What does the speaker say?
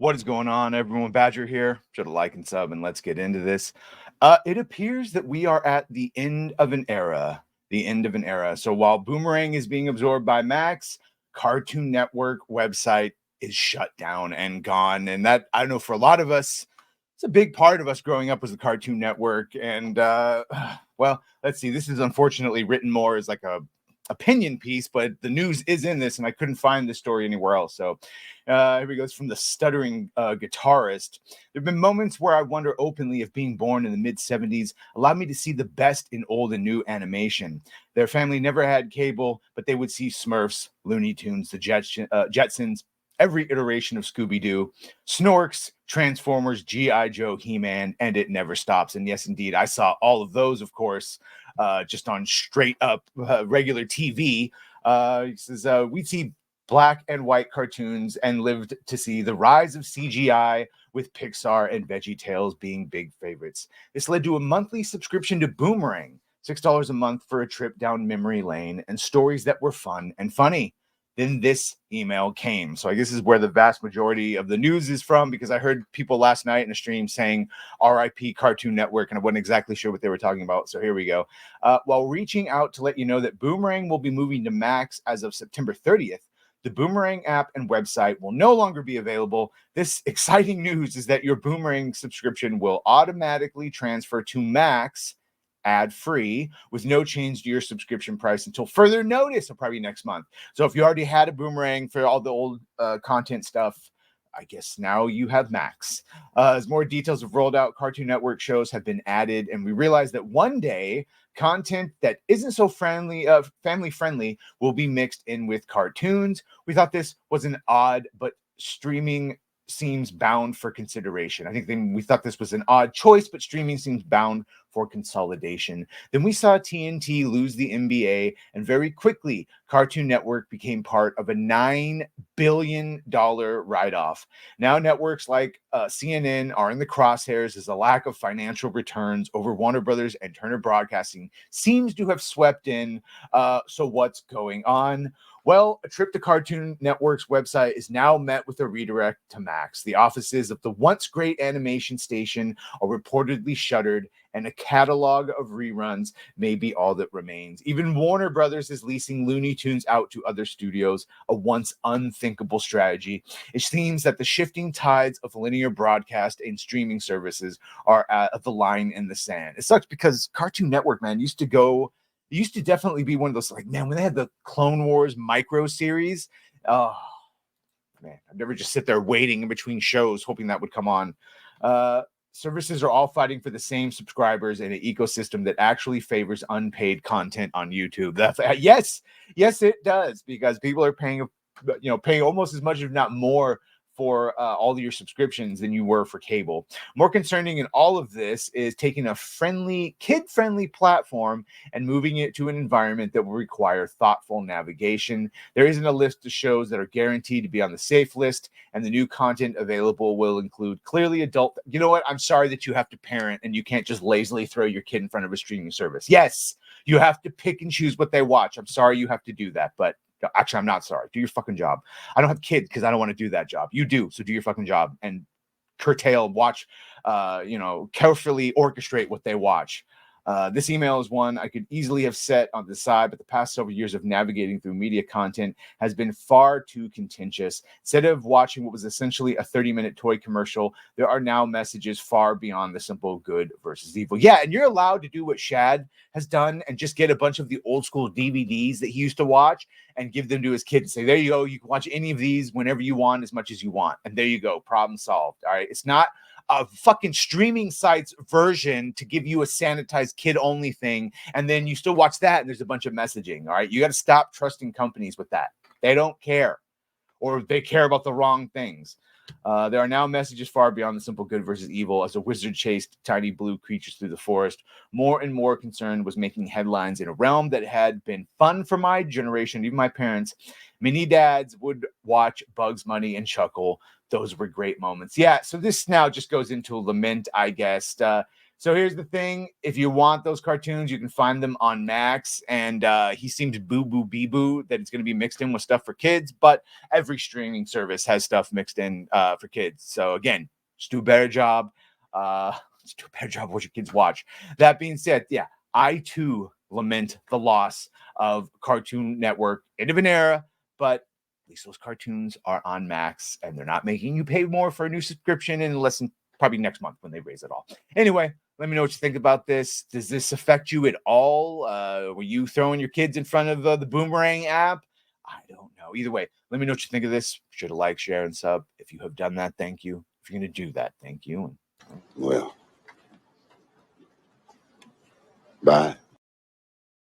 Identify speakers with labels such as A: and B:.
A: What is going on, everyone? Badger here. Should have like and sub, and let's get into this. It appears that we are at the end of an era. The end of an era. So while Boomerang is being absorbed by Max, Cartoon Network website is shut down and gone. And that, I don't know, for a lot of us, it's a big part of us growing up was the Cartoon Network. And well, let's see. This is unfortunately written more as like a opinion piece, but the news is in this, and I couldn't find this story anywhere else. So here we go. It's from the stuttering guitarist. There have been moments where I wonder openly if being born in the mid-'70s allowed me to see the best in old and new animation. Their family never had cable, but they would see Smurfs, Looney Tunes, the Jetsons, every iteration of Scooby-Doo, Snorks, Transformers, G.I. Joe, He-Man, and it never stops. And yes, indeed, I saw all of those, of course, just on straight up regular TV. He says, we'd see black and white cartoons and lived to see the rise of CGI, with Pixar and VeggieTales being big favorites. This led to a monthly subscription to Boomerang, $6 a month for a trip down memory lane and stories that were fun and funny. Then this email came. So I guess this is where the vast majority of the news is from, because I heard people last night in a stream saying RIP Cartoon Network, and I wasn't exactly sure what they were talking about. So here we go. While reaching out to let you know that Boomerang will be moving to Max as of September 30th, the Boomerang app and website will no longer be available. This exciting news is that your Boomerang subscription will automatically transfer to Max ad-free with no change to your subscription price until further notice, or probably next month. So if you already had a Boomerang for all the old content stuff, I guess now you have Max. As more details have rolled out, Cartoon Network shows have been added, and we realized that one day content that isn't so family friendly will be mixed in with cartoons. We thought this was an odd, but streaming seems bound for consideration. I think we thought this was an odd choice, but streaming seems bound for consolidation. Then we saw TNT lose the NBA, and very quickly, Cartoon Network became part of a $9 billion write-off. Now networks like CNN are in the crosshairs as a lack of financial returns over Warner Brothers and Turner Broadcasting seems to have swept in. So what's going on? Well, a trip to Cartoon Network's website is now met with a redirect to Max. The offices of the once great animation station are reportedly shuttered, and a catalog of reruns may be all that remains. Even Warner Brothers is leasing Looney Tunes out to other studios, a once unthinkable strategy. It seems that the shifting tides of linear broadcast and streaming services are at the line in the sand. It sucks because Cartoon Network, man, used to definitely be one of those, like, man, when they had the Clone Wars micro series, oh man, I'd never just sit there waiting in between shows hoping that would come on. Services are all fighting for the same subscribers in an ecosystem that actually favors unpaid content on YouTube. Yes, it does, because people are paying almost as much, if not more, for all of your subscriptions than you were for cable. More concerning in all of this is taking a kid-friendly platform and moving it to an environment that will require thoughtful navigation. There isn't a list of shows that are guaranteed to be on the safe list, and the new content available will include clearly adult. You know what? I'm sorry that you have to parent and you can't just lazily throw your kid in front of a streaming service. Yes, you have to pick and choose what they watch. I'm sorry you have to do that, but actually, I'm not sorry. Do your fucking job. I don't have kids because I don't want to do that job. You do, so do your fucking job and watch, carefully orchestrate what they watch. This email is one I could easily have set on the side, but the past several years of navigating through media content has been far too contentious. Instead of watching what was essentially a 30-minute toy commercial, there are now messages far beyond the simple good versus evil. Yeah, and you're allowed to do what Shad has done and just get a bunch of the old school DVDs that he used to watch and give them to his kids and say, there you go, you can watch any of these whenever you want, as much as you want. And there you go, problem solved. All right, it's not a fucking streaming site's version to give you a sanitized kid-only thing, and then you still watch that and there's a bunch of messaging. All right, you got to stop trusting companies with that. They don't care, or they care about the wrong things. There are now messages far beyond the simple good versus evil as a wizard chased tiny blue creatures through the forest. More and more concerned was making headlines in a realm that had been fun for my generation, even my parents. Many dads would watch Bugs Bunny and chuckle. Those were great moments. Yeah, so this now just goes into a lament, I guess. So here's the thing. If you want those cartoons, you can find them on Max. And he seems boo that it's going to be mixed in with stuff for kids. But every streaming service has stuff mixed in for kids. So again, just do a better job. Just do a better job of what your kids watch. That being said, yeah, I too lament the loss of Cartoon Network, end of an era. But at least those cartoons are on Max, and they're not making you pay more for a new subscription unless probably next month when they raise it all. Anyway, let me know what you think about this. Does this affect you at all? Were you throwing your kids in front of the Boomerang app? I don't know. Either way, let me know what you think of this. Be sure to like, share, and sub. If you have done that, thank you. If you're going to do that, thank you.
B: Well, bye.